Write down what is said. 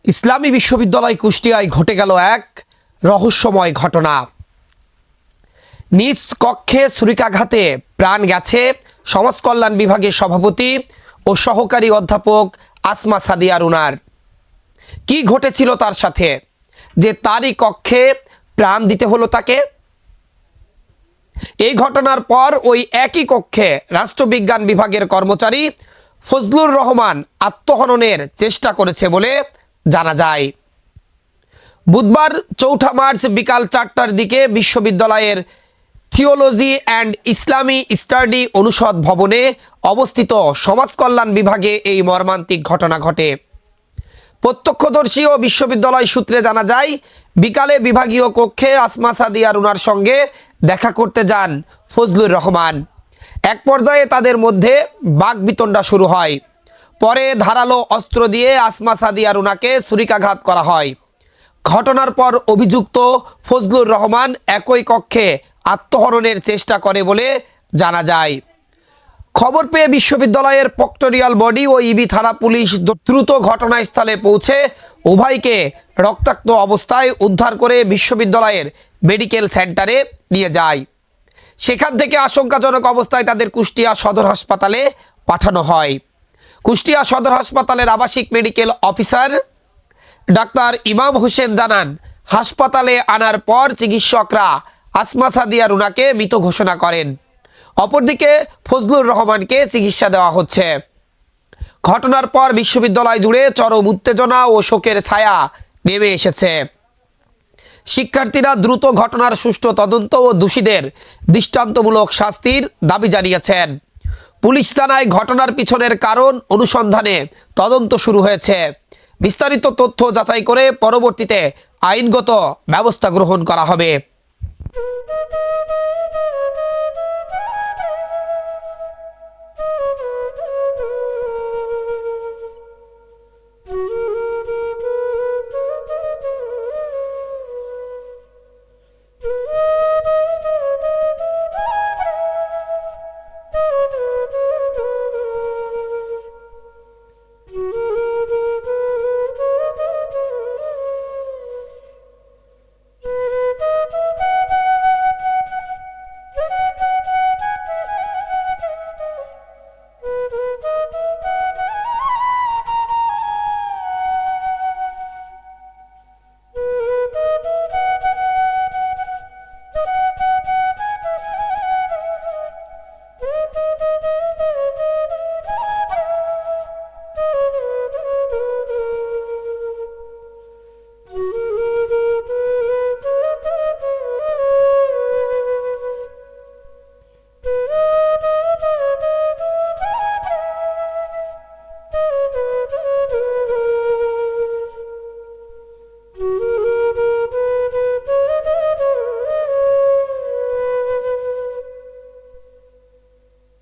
ইসলামী বিশ্ববিদ্যালয় কুষ্টিয়ায় ঘটে গেল এক রহস্যময় ঘটনা। নিজ কক্ষে ছুরিকাঘাতে প্রাণ গেছে সমাজ কল্যাণ বিভাগের সভাপতি ও সহকারী অধ্যাপক আসমা সাদিয়া রুনার। কি ঘটেছিল তার সাথে যে তারই কক্ষে প্রাণ দিতে হলো তাকে? এই ঘটনার পর ওই একই কক্ষে রাষ্ট্রবিজ্ঞান বিভাগের কর্মচারী ফজলুর রহমান আত্মহননের চেষ্টা করেছে বলে জানা যায়। বুধবার ৪ মার্চ বিকাল ৪টার দিকে বিশ্ববিদ্যালয়ের থিওলজি অ্যান্ড ইসলামী স্টাডি অনুষদ ভবনে অবস্থিত সমাজ কল্যাণ বিভাগে এই মর্মান্তিক ঘটনা ঘটে। প্রত্যক্ষদর্শী ও বিশ্ববিদ্যালয় সূত্রে জানা যায়, বিকালে বিভাগীয় কক্ষে আসমা সাদিয়া রুনার সঙ্গে দেখা করতে যান ফজলুর রহমান। এক পর্যায়ে তাদের মধ্যে বাকবিতণ্ডা শুরু হয়। পরে ধারালো অস্ত্র দিয়ে আসমা সাদিয়া রুনাকে ছুরিকাঘাত করা হয়। ঘটনার পর অভিযুক্ত ফজলুর রহমান একই কক্ষে আত্মহননের চেষ্টা করে বলে জানা যায়। খবর পেয়ে বিশ্ববিদ্যালয়ের প্রক্টরিয়াল বডি ও ইবি থানা পুলিশ দ্রুত ঘটনাস্থলে পৌঁছে উভয়কে রক্তাক্ত অবস্থায় উদ্ধার করে বিশ্ববিদ্যালয়ের মেডিকেল সেন্টারে নিয়ে যায়। সেখান থেকে আশঙ্কাজনক অবস্থায় তাদের কুষ্টিয়া সদর হাসপাতালে পাঠানো হয়। কুষ্টিয়া সদর হাসপাতালের আবাসিক মেডিকেল অফিসার ডাক্তার ইমাম হোসেন জানান, হাসপাতালে আনার পর চিকিৎসকরা আসমা সাদিয়া রুনাকে মৃত ঘোষণা করেন। অপরদিকে ফজলুর রহমানকে চিকিৎসা দেওয়া হচ্ছে। ঘটনার পর বিশ্ববিদ্যালয় জুড়ে চরম উত্তেজনা ও শোকের ছায়া নেমে এসেছে। শিক্ষার্থীরা দ্রুত ঘটনার সুষ্ঠু তদন্ত ও দোষীদের দৃষ্টান্তমূলক শাস্তির দাবি জানিয়েছেন। পুলিশ জানায়, ঘটনার পিছনের কারণ অনুসন্ধানে তদন্ত শুরু হয়েছে। বিস্তারিত তথ্য যাচাই করে পরবর্তীতে আইনগত ব্যবস্থা গ্রহণ করা হবে।